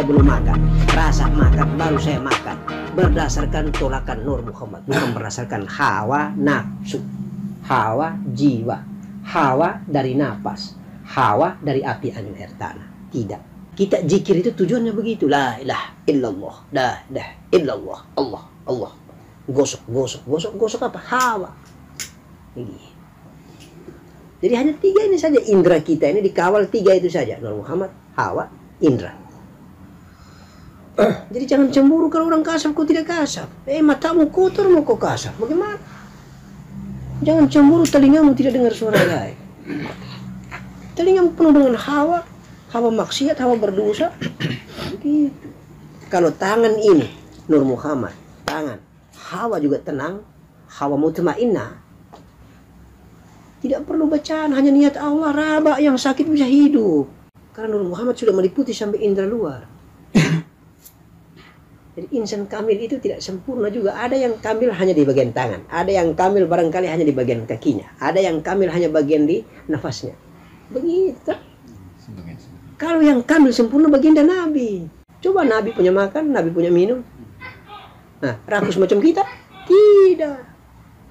saya belum makan, rasa makan baru saya makan. Berdasarkan tolakan Nur Muhammad, bukan berdasarkan hawa nafsu, hawa jiwa, hawa dari nafas, hawa dari api angin air tanah. Tidak. Kita zikir itu tujuannya begitu. La ilaha illallah, la ilaha illallah, Allah, Allah. Gosok, gosok, gosok, gosok apa? Hawa. Ini. Jadi hanya 3 ini saja indera kita ini dikawal 3 itu saja. Nur Muhammad, hawa, indera. Jadi jangan cemburu kalau orang kasar kau tidak kasar. Matamu kotor mau kau kasar. Bagaimana? Jangan cemburu telingamu tidak dengar suara lain. Telingamu penuh dengan hawa, hawa maksiat, hawa berdosa. Begitu. Kalau tangan ini Nur Muhammad, tangan, hawa juga tenang, hawa mutmainnah. Tidak perlu bacaan, hanya niat Allah, raba yang sakit bisa hidup. Karena Nur Muhammad sudah meliputi sampai indera luar. Jadi insan kamil itu tidak sempurna juga. Ada yang kamil hanya di bagian tangan. Ada yang kamil barangkali hanya di bagian kakinya. Ada yang kamil hanya bagian di nafasnya. Begitu. Kalau yang kamil sempurna baginda Nabi. Coba Nabi punya makan, Nabi punya minum. Nah, rakus macam kita? Tidak.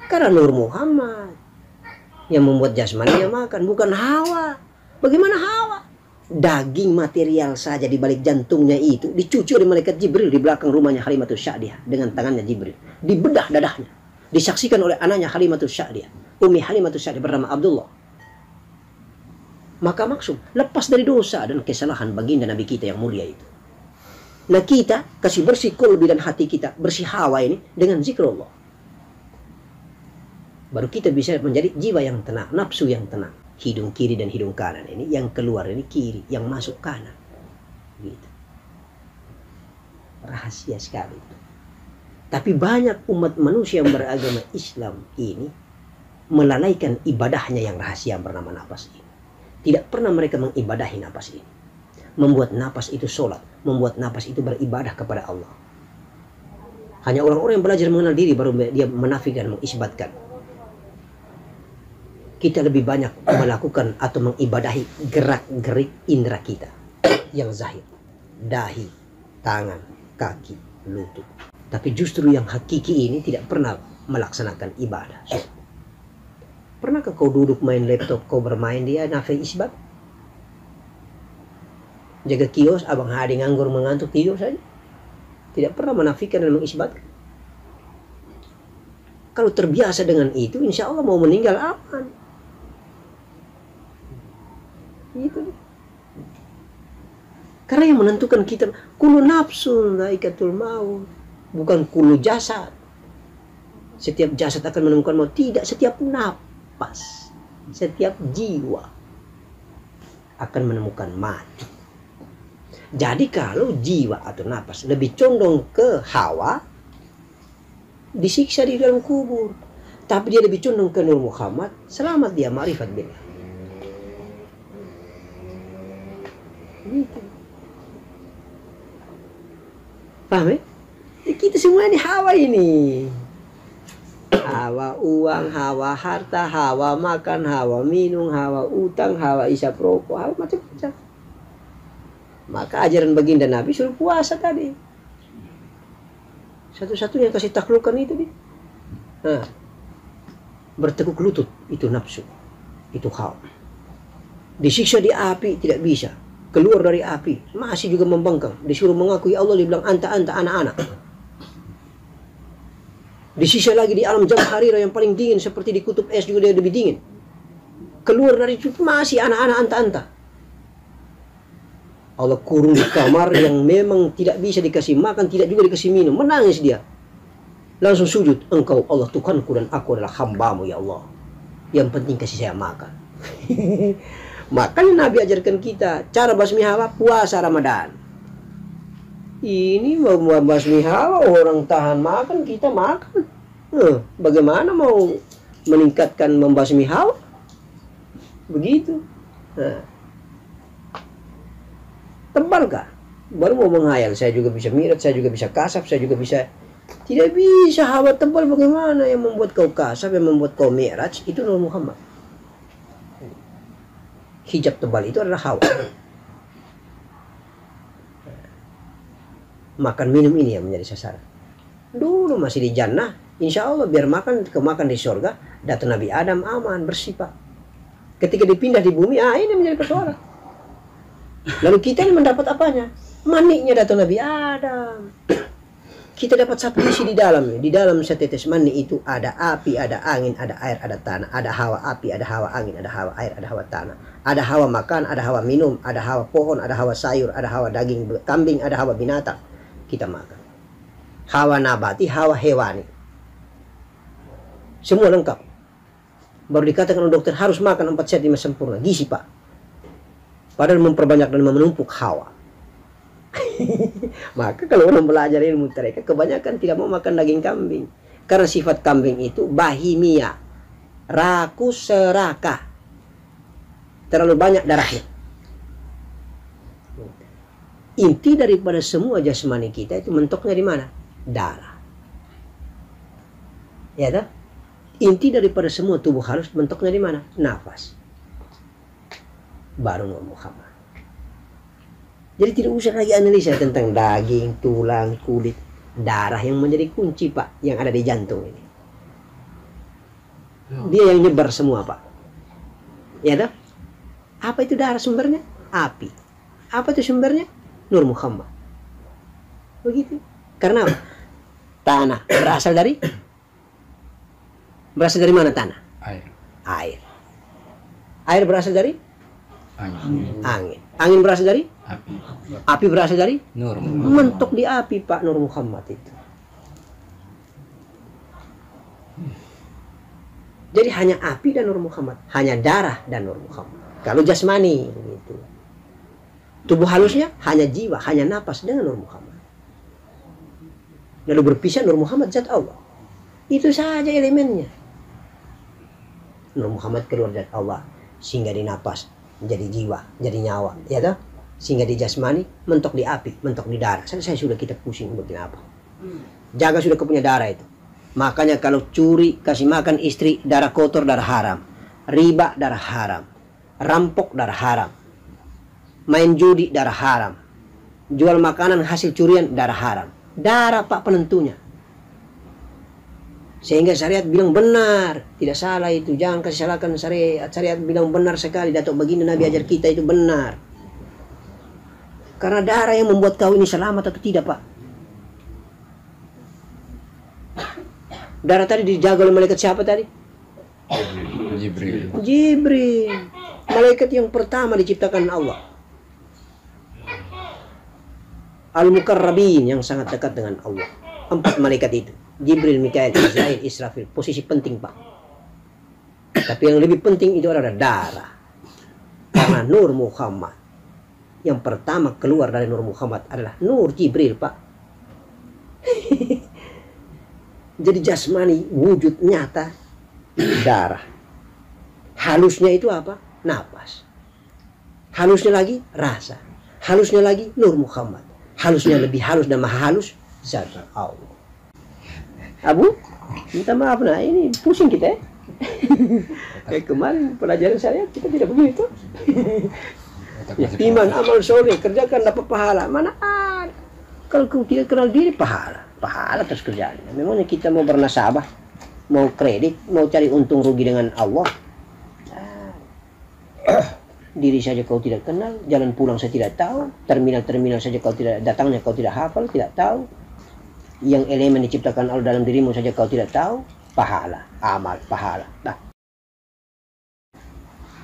Karena Nur Muhammad yang membuat jasmaninya makan, bukan hawa. Bagaimana hawa? Daging material saja di balik jantungnya itu dicuci oleh malaikat Jibril di belakang rumahnya Halimatus Sa'diyah dengan tangannya Jibril. Dibedah dadahnya. Disaksikan oleh anaknya Halimatus Sa'diyah. Umi Halimatus Sa'diyah bernama Abdullah. Maka maksud lepas dari dosa dan kesalahan baginda Nabi kita yang mulia itu. Nah kita kasih bersih kolbi dan hati kita, bersih hawa ini dengan zikrullah. Baru kita bisa menjadi jiwa yang tenang, nafsu yang tenang. Hidung kiri dan hidung kanan ini, yang keluar ini kiri, yang masuk kanan. Gitu. Rahasia sekali. Tapi banyak umat manusia yang beragama Islam ini melalaikan ibadahnya yang rahasia bernama nafas ini. Tidak pernah mereka mengibadahi nafas ini. Membuat nafas itu sholat, membuat nafas itu beribadah kepada Allah. Hanya orang-orang yang belajar mengenal diri baru dia menafikan, mengisbatkan. Kita lebih banyak melakukan atau mengibadahi gerak-gerik indera kita yang zahir, dahi, tangan, kaki, lutut. Tapi justru yang hakiki ini tidak pernah melaksanakan ibadah. So, pernahkah kau duduk main laptop, kau bermain dia nafi isbat? Jaga kios, abang Hadi nganggur mengantuk tidur saja. Tidak pernah menafikan dan mengisbatkan. Kalau terbiasa dengan itu, insya Allah mau meninggal aman. Gitu. Karena yang menentukan kita kulu nafsun dhaikatul maut, bukan kulu jasad. Setiap jasad akan menemukan maut, tidak, setiap napas, setiap jiwa akan menemukan mati. Jadi kalau jiwa atau napas lebih condong ke hawa, disiksa di dalam kubur. Tapi dia lebih condong ke Nur Muhammad, selamat dia ma'rifat billah. Gitu. Paham ya? Kita semua ini hawa ini. Hawa uang, hawa harta, hawa makan, hawa minum, hawa utang, hawa isap rokok, hawa macam-macam. Maka ajaran baginda Nabi suruh puasa tadi. Satu-satunya yang kasih taklukan itu dia. Nah, bertekuk lutut itu nafsu, itu hawa. Disiksa di api tidak bisa. Keluar dari api, masih juga membangkang. Disuruh mengakui Allah, dibilang anta anak-anak. Disisa lagi di alam jam harira yang paling dingin, seperti di kutub es juga dia lebih dingin. Keluar dari itu masih anak-anak anta. Allah kurung di kamar yang memang tidak bisa dikasih makan, tidak juga dikasih minum. Menangis dia. Langsung sujud. Engkau Allah Tuhanku dan aku adalah hambamu ya Allah. Yang penting kasih saya makan. Makanya Nabi ajarkan kita cara basmi hawa puasa Ramadan. Ini mau basmi hawa orang tahan makan, kita makan. Bagaimana mau meningkatkan membasmi hawa? Begitu. Tebalkah? Baru mau menghayal, saya juga bisa mirat, saya juga bisa kasab, saya juga bisa. Tidak bisa hawa tebal. Bagaimana yang membuat kau kasab, yang membuat kau mi'raj? Itu Nur Muhammad. Hijab tebal itu adalah hawa. makan minum ini yang menjadi sasaran. Dulu masih di jannah, insya Allah biar kemakan di surga, datang Nabi Adam aman, bersih Pak. Ketika dipindah di bumi, ini menjadi persoalan. Lalu kita ini mendapat apanya? Maninya datang Nabi Adam. Kita dapat satu isi di dalamnya. Di dalam setetes mani itu ada api, ada angin, ada air, ada tanah. Ada hawa api, ada hawa angin, ada hawa air, ada hawa tanah. Ada hawa makan, ada hawa minum, ada hawa pohon, ada hawa sayur, ada hawa daging kambing, ada hawa binatang. Kita makan. Hawa nabati, hawa hewani. Semua lengkap. Baru dikatakan oleh dokter harus makan 4 set 5 sempurna. Gizi Pak. Padahal memperbanyak dan menumpuk hawa. Maka kalau orang belajar ilmu mereka kebanyakan tidak mau makan daging kambing. Karena sifat kambing itu bahimia. Rakus serakah. Terlalu banyak darahnya. Inti daripada semua jasmani kita itu mentoknya di mana? Darah. Ya tak? Inti daripada semua tubuh halus mentoknya di mana? Nafas. Baru Nur Muhammad. Jadi tidak usah lagi analisa tentang daging, tulang, kulit, darah yang menjadi kunci Pak, yang ada di jantung ini. Dia yang nyebar semua Pak. Ya tak? Apa itu darah sumbernya? Api. Apa itu sumbernya? Nur Muhammad. Begitu. Karena apa? Tanah berasal dari mana tanah? Air. Air berasal dari angin. Angin berasal dari Api. Api berasal dari Nur. mentok di api Pak Nur Muhammad itu. Jadi hanya api dan Nur Muhammad, hanya darah dan Nur Muhammad. Kalau jasmani begitu. Tubuh halusnya hanya jiwa, hanya napas dengan Nur Muhammad. Lalu berpisah Nur Muhammad zat Allah. Itu saja elemennya. Nur Muhammad keluar zat Allah sehingga di napas menjadi jiwa, jadi nyawa, ya toh? Sehingga di jasmani mentok di api, mentok di darah. Saya sudah kita pusing untuk apa? Jaga sudah kepunya darah itu. Makanya kalau curi, kasih makan istri, darah kotor, darah haram. Riba, darah haram. Rampok, darah haram. Main judi, darah haram. Jual makanan hasil curian, darah haram. Darah Pak penentunya. Sehingga syariat bilang benar, tidak salah itu. Jangan kasih salahkan syariat. Syariat bilang benar sekali. Datuk baginda Nabi ajar kita itu benar. Karena darah yang membuat kau ini selamat atau tidak Pak. Darah tadi dijaga oleh malaikat siapa tadi? Jibril. Malaikat yang pertama diciptakan Allah. Al-Mukarrabin yang sangat dekat dengan Allah. 4 malaikat itu. Jibril, Mikail, Israel, Israfil. Posisi penting Pak. Tapi yang lebih penting itu adalah darah. Karena Nur Muhammad. Yang pertama keluar dari Nur Muhammad adalah Nur Jibril Pak. Jadi jasmani wujud nyata darah. Halusnya itu apa? Napas. Halusnya lagi rasa. Halusnya lagi Nur Muhammad. Halusnya lebih halus dan maha halus zat Allah. Abu, minta maaf nah ini pusing kita ya. Kayak kemarin pelajaran saya kita tidak begitu. Ya, iman amal soleh kerjakan dapat pahala. Mana ada? Kalau kau tidak kenal diri pahala terus kerjaan. Memangnya kita mau bernasabah, mau kredit, mau cari untung rugi dengan Allah. Diri saja kau tidak kenal, jalan pulang saya tidak tahu, terminal saja kau tidak datangnya kau tidak hafal, tidak tahu. Yang elemen diciptakan Allah dalam dirimu saja kau tidak tahu, pahala, amal, pahala. Nah.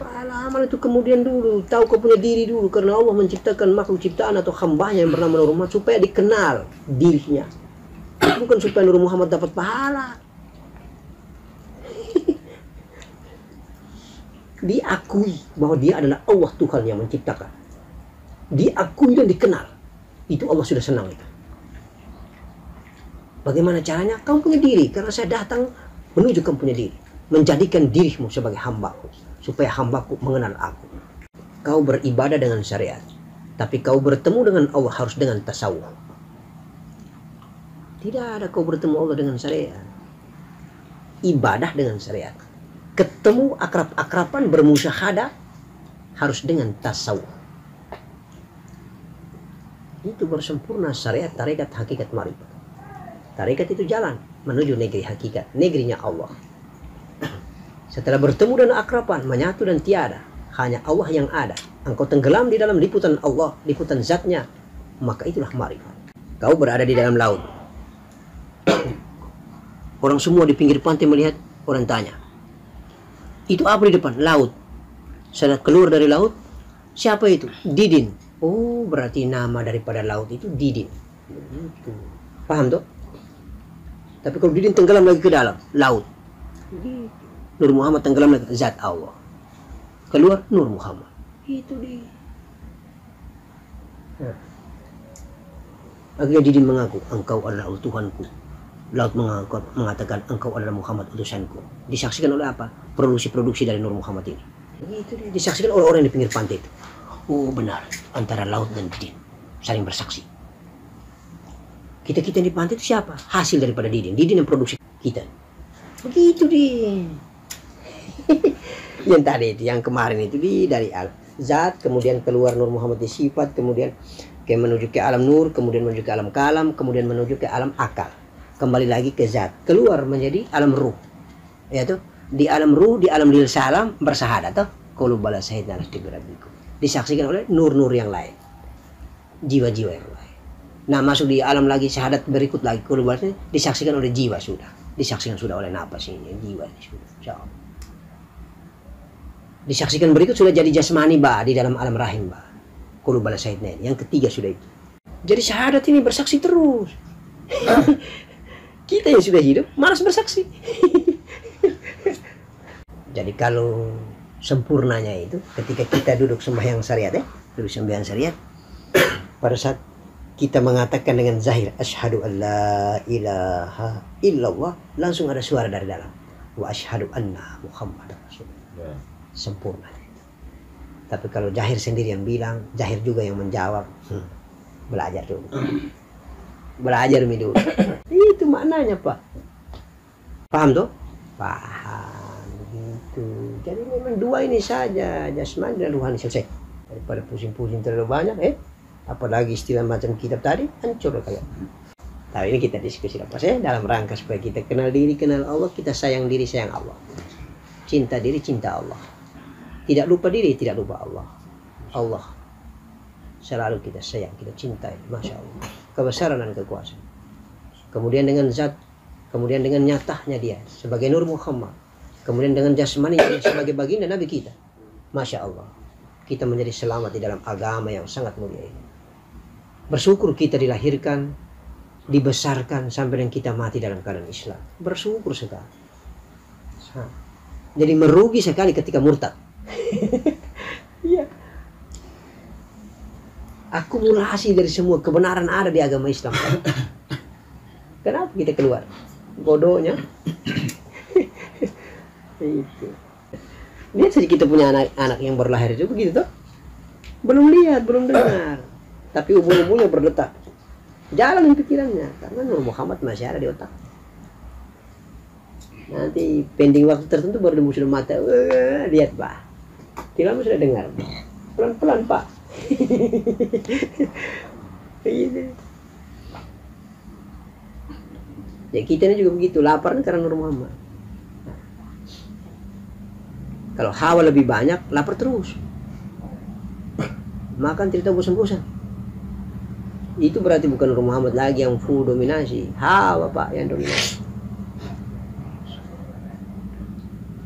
Pahala amal itu kemudian dulu, tahu kau punya diri dulu, karena Allah menciptakan makhluk ciptaan atau hambanya yang bernama Nur Muhammad supaya dikenal dirinya. Bukan supaya Nur Muhammad dapat pahala. Diakui bahwa dia adalah Allah Tuhan yang menciptakan. Diakui dan dikenal. Itu Allah sudah senang itu. Bagaimana caranya? Kamu punya diri, karena saya datang menuju kamu punya diri. Menjadikan dirimu sebagai hambaku. Supaya hambaku mengenal aku. Kau beribadah dengan syariat. Tapi kau bertemu dengan Allah harus dengan tasawuf. Tidak ada kau bertemu Allah dengan syariat. Ibadah dengan syariat. Ketemu akrab-akraban bermusyahadah harus dengan tasawuf. Itu bersempurna syariat, tarekat, hakikat, marifat. Tarekat itu jalan menuju negeri hakikat, negerinya Allah. Setelah bertemu dan akraban, menyatu dan tiada, hanya Allah yang ada. Engkau tenggelam di dalam liputan Allah, liputan zatnya, maka itulah marifat. Kau berada di dalam laut. Orang semua di pinggir pantai melihat, orang tanya, itu apa di depan? Laut. Setelah keluar dari laut, siapa itu? Didin. Oh, berarti nama daripada laut itu Didin. Begitu. Paham tuh? Tapi kalau Didin tenggelam lagi ke dalam laut, Nur Muhammad tenggelam lagi ke zat Allah. Keluar Nur Muhammad. Itu dia. Nah. Akhirnya Didin mengaku, engkau adalah Tuhanku. Laut mengatakan, engkau adalah Muhammad utusanku. Disaksikan oleh apa? Produksi-produksi dari Nur Muhammad ini. Itu dia. Disaksikan oleh orang di pinggir pantai itu. Oh benar, antara laut dan Didin saling bersaksi. Kita-kita di pantai itu siapa? Hasil daripada Didin. Didin yang produksi kita. Begitu dia. Yang tadi itu, yang kemarin itu dari zat, kemudian keluar Nur Muhammad di sifat, kemudian menuju ke alam nur, kemudian menuju ke alam kalam, kemudian menuju ke alam akal. Kembali lagi ke zat, keluar menjadi alam ruh. Yaitu di alam ruh, di alam lil salam bersahadat tuh. Qalu bala syahidna ala rabbikum. Disaksikan oleh nur-nur yang lain, jiwa-jiwa yang lain. Nah, masuk di alam lagi syahadat berikut lagi, qalu bala disaksikan oleh jiwa sudah. Disaksikan sudah oleh napas ini, jiwa ini sudah. Insyaallah. Disaksikan berikut sudah jadi jasmani di dalam alam rahim qalu bala syahidna. Yang ketiga sudah itu. Jadi syahadat ini bersaksi terus. Kita yang sudah hidup malas bersaksi. Jadi kalau sempurnanya itu ketika kita duduk sembahyang syariat duduk sembahyang syariat, pada saat kita mengatakan dengan zahir asyhadu an la ilaha illallah, langsung ada suara dari dalam wa asyhadu anna muhammadar rasulullah. Sempurna. Tapi kalau zahir sendiri yang bilang, zahir juga yang menjawab, belajar dulu. Belajar dulu. Itu maknanya, Pak. Paham tuh? Paham gitu. Jadi memang dua ini saja, jasmani dan ruhani, selesai. Daripada pusing-pusing terlalu banyak, apalagi istilah macam kitab tadi, hancur kalian. Tapi ini kita diskusi lepas dalam rangka supaya kita kenal diri, kenal Allah, kita sayang diri, sayang Allah. Cinta diri, cinta Allah. Tidak lupa diri, tidak lupa Allah. Allah selalu kita sayang, kita cintai, Masya Allah. Kebesaran dan kekuasaan. Kemudian dengan zat, kemudian dengan nyatanya dia sebagai Nur Muhammad, kemudian dengan jasmani sebagai baginda Nabi kita. Masya Allah, kita menjadi selamat di dalam agama yang sangat mulia ini. Bersyukur kita dilahirkan, dibesarkan sampai dan kita mati dalam keadaan Islam. Bersyukur sekali. Jadi merugi sekali ketika murtad. Iya. Akumulasi dari semua kebenaran ada di agama Islam. Kenapa kita keluar? Bodohnya. Itu. Lihat saja kita punya anak-anak yang berlahir itu begitu tuh. Belum lihat, belum dengar. Tapi ubun-ubunnya berdetak. Jalan pikirannya karena Nur Muhammad masih ada di otak. Nanti pending waktu tertentu baru dia sudah mata. Lihat, Pak. Tidak lama sudah dengar. Pelan-pelan, Pak. Ya kita ini juga begitu, lapar karena Nur Muhammad. Kalau hawa lebih banyak, lapar terus. Makan tidak tahu bosan-bosan. Itu berarti bukan Nur Muhammad lagi yang full dominasi, hawa, Pak, yang dominasi.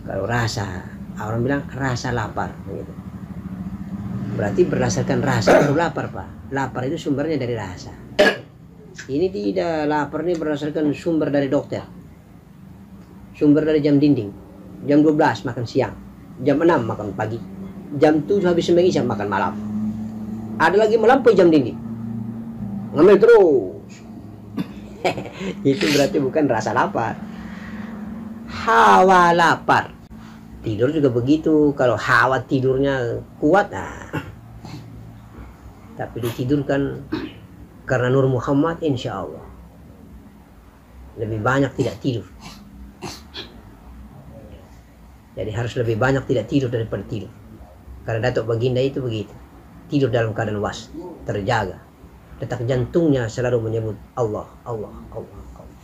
Kalau rasa, orang bilang rasa lapar, begitu. Berarti berdasarkan rasa baru lapar, Pak. Lapar itu sumbernya dari rasa. Ini tidak, lapar ini berdasarkan sumber dari dokter. Sumber dari jam dinding. Jam 12 makan siang. Jam 6 makan pagi. Jam 7 habis sembahyang isya makan malam. Ada lagi melampaui jam dinding. Ngambil terus. Itu berarti bukan rasa lapar. Hawa lapar. Tidur juga begitu. Kalau hawa tidurnya kuat, tapi ditidurkan karena Nur Muhammad, insya Allah lebih banyak tidak tidur. Jadi harus lebih banyak tidak tidur daripada tidur. Karena Datuk Baginda itu begitu, tidur dalam keadaan was, terjaga. Detak jantungnya selalu menyebut Allah, Allah, Allah, Allah.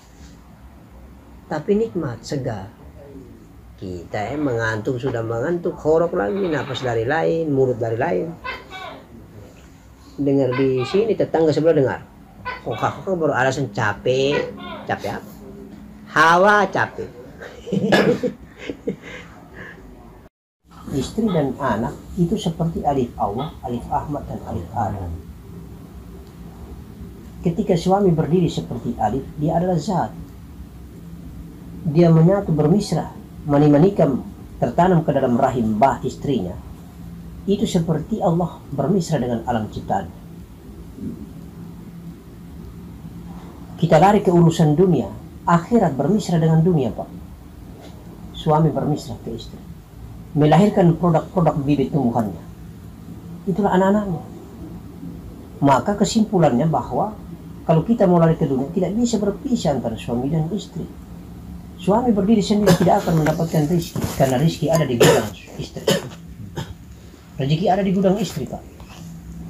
Tapi nikmat, segar. Kita mengantuk, sudah mengantuk, horok lagi, napas dari lain, mulut dari lain. Dengar di sini, tetangga sebelah dengar. Kok baru alasan capek. Capek apa? Hawa capek. Istri dan anak itu seperti alif Allah, alif Ahmad, dan alif Adam. Ketika suami berdiri seperti alif, dia adalah zat. Dia menyatu bermisra, mani-manikam tertanam ke dalam rahim bah istrinya. Itu seperti Allah bermisra dengan alam ciptaan. Kita lari ke urusan dunia, akhirat bermisra dengan dunia, Pak. Suami bermisra ke istri, melahirkan produk-produk bibit tumbuhannya. Itulah anak-anaknya. Maka kesimpulannya bahwa kalau kita mau lari ke dunia, tidak bisa berpisah antara suami dan istri. Suami berdiri sendiri tidak akan mendapatkan rezeki, karena rezeki ada di gudang istri. Rezeki ada di gudang istri, Pak.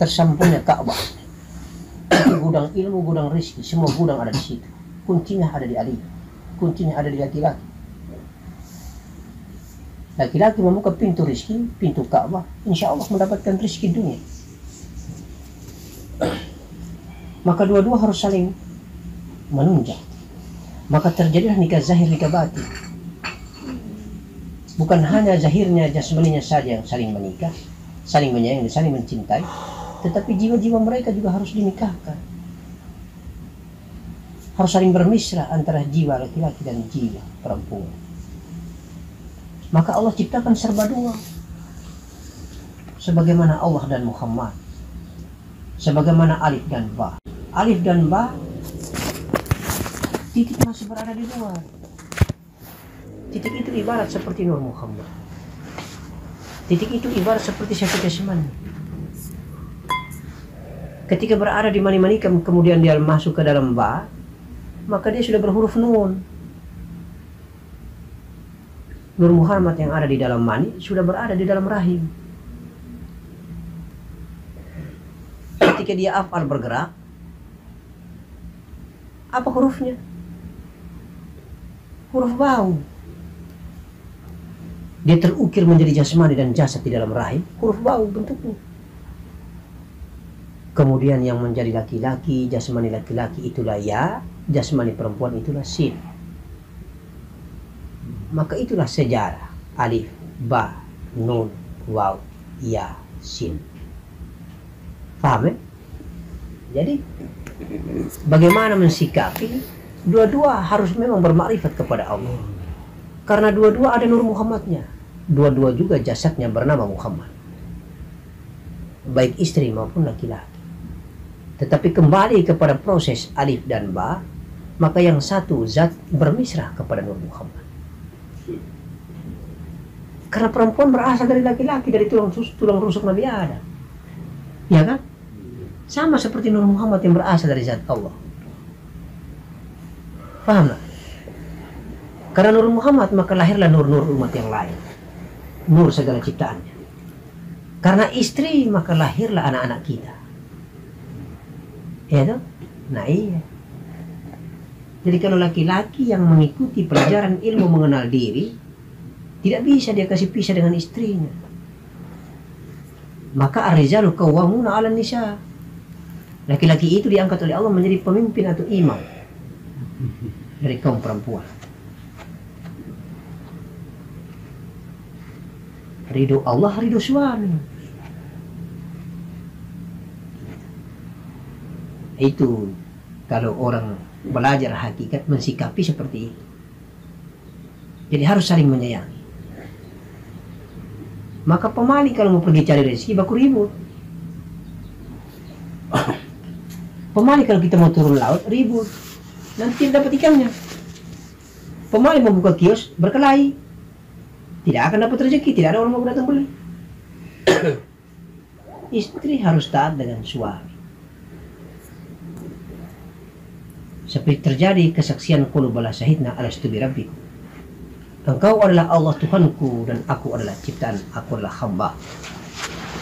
Tersampungnya Ka'bah. Itu gudang ilmu, gudang rezeki, semua gudang ada di situ. Kuncinya ada di alif, kuncinya ada di laki-laki. Laki-laki membuka pintu rezeki, pintu Ka'bah, insya Allah mendapatkan rezeki dunia. Maka dua-dua harus saling menunjang. Maka terjadilah nikah zahir, nikah batin. Bukan hanya zahirnya, jasmaninya saja yang saling menikah, saling menyayangi, saling mencintai, tetapi jiwa-jiwa mereka juga harus dinikahkan. Harus saling bermisra antara jiwa laki-laki dan jiwa perempuan. Maka Allah ciptakan serba dua. Sebagaimana Allah dan Muhammad. Sebagaimana alif dan ba. Alif dan ba, titik masih berada di luar. Titik itu ibarat seperti Nur Muhammad. Titik itu ibarat seperti Syafiq Jasmani. Ketika berada di mani-manikam, kemudian dia masuk ke dalam ba, maka dia sudah berhuruf nun. Nur Muhammad yang ada di dalam mani sudah berada di dalam rahim. Ketika dia af'al bergerak, apa hurufnya? Huruf bau. Dia terukir menjadi jasmani dan jasad di dalam rahim, huruf bau bentuknya. Kemudian yang menjadi laki-laki, jasmani laki-laki itulah ya, jasmani perempuan itulah sin. Maka itulah sejarah alif, ba, nun, waw, ya, sin. Paham ya? Jadi bagaimana mensikapi? Dua-dua harus memang bermakrifat kepada Allah. Karena dua-dua ada Nur Muhammadnya. Dua-dua juga jasadnya bernama Muhammad. Baik istri maupun laki-laki. Tetapi kembali kepada proses alif dan ba, maka yang satu zat bermisra kepada Nur Muhammad. Karena perempuan berasal dari laki-laki, dari tulang rusuk Nabi Adam. Ya kan? Sama seperti Nur Muhammad yang berasal dari zat Allah. Paham tak? Karena Nur Muhammad maka lahirlah nur-nur umat yang lain. Nur segala ciptaannya. Karena istri maka lahirlah anak-anak kita. Ya toh? Nah iya. Jadi kalau laki-laki yang mengikuti pelajaran ilmu mengenal diri, tidak bisa dia kasih pisah dengan istrinya. Maka ar-rijalu qawwamuna 'alan nisa. Laki-laki itu diangkat oleh Allah menjadi pemimpin atau imam dari kaum perempuan. Ridho Allah, ridho suami. Itu kalau orang belajar hakikat mensikapi seperti itu. Jadi harus saling menyayangi. Maka pemali kalau mau pergi cari rezeki baku ribut. Pemali kalau kita mau turun laut ribut. Nanti tidak dapat ikannya. Pemali mau buka kios berkelahi. Tidak akan dapat rezeki, tidak ada orang mau datang beli. Istri harus taat dengan suami. Seperti terjadi kesaksian qulu bala syahidna alastu bi rabbikum. Engkau adalah Allah Tuhanku dan aku adalah ciptaan, aku adalah hamba.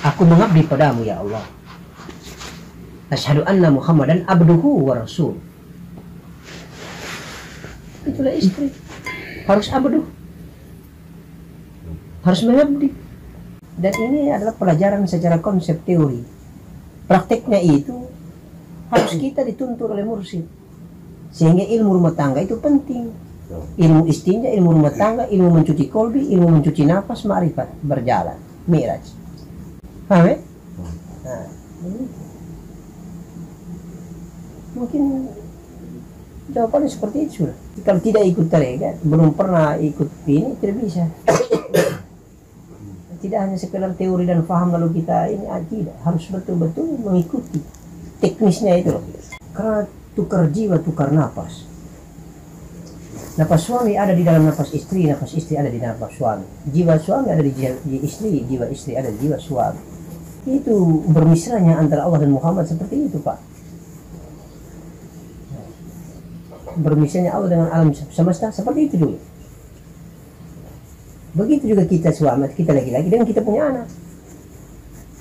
Aku mengabdi padamu ya Allah. Asyhadu anna Muhammadan abduhu wa rasul. Itulah istri. Harus abduh. Harus mengabdi. Dan ini adalah pelajaran secara konsep teori. Prakteknya itu harus kita dituntut oleh mursyid. Sehingga ilmu rumah tangga itu penting. Ilmu istinja, ilmu rumah tangga, ilmu mencuci kolbi, ilmu mencuci nafas, ma'rifat berjalan, mi'raj. Paham ya? Nah, mungkin jawabannya seperti itu sudah. Kalau tidak ikut tarekat, belum pernah ikut ini, tidak bisa. Tidak hanya sekedar teori dan paham lalu kita ini tidak, harus betul-betul mengikuti teknisnya itu. Karena tukar jiwa, tukar nafas. Nafas suami ada di dalam nafas istri ada di nafas suami. Jiwa suami ada di istri, jiwa istri ada di jiwa suami. Itu bermisranya antara Allah dan Muhammad seperti itu, Pak. Bermisranya Allah dengan alam semesta seperti itu dulu. Begitu juga kita suami, kita laki-laki dengan kita punya anak.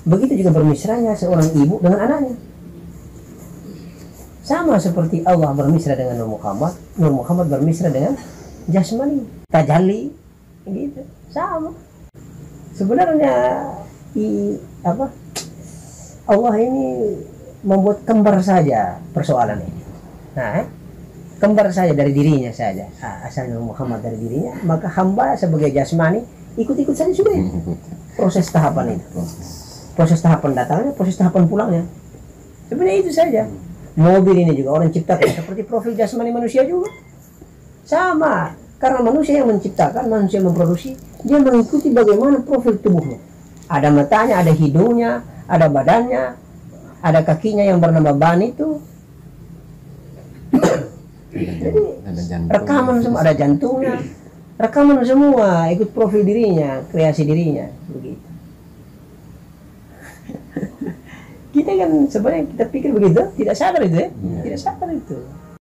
Begitu juga bermisranya seorang ibu dengan anaknya. Sama seperti Allah bermisra dengan Nur Muhammad bermisra dengan jasmani, tajalli, gitu. Sama. Sebenarnya Allah ini membuat kembar saja persoalan ini. Nah, kembar saja dari dirinya saja. Asal Nur Muhammad dari dirinya, maka hamba sebagai jasmani ikut-ikut saja sudah itu. Proses tahapan itu. Proses tahapan datangnya, proses tahapan pulangnya. Sebenarnya itu saja. Mobil ini juga orang ciptakan seperti profil jasmani manusia juga. Sama, karena manusia yang menciptakan, manusia yang memproduksi, dia mengikuti bagaimana profil tubuhnya. Ada matanya, ada hidungnya, ada badannya, ada kakinya yang bernama ban itu. Jadi rekaman semua, ada jantungnya, rekaman semua, ikut profil dirinya, kreasi dirinya, begitu. Kita kan sebenarnya kita pikir begitu, tidak sadar itu ya, tidak sadar itu.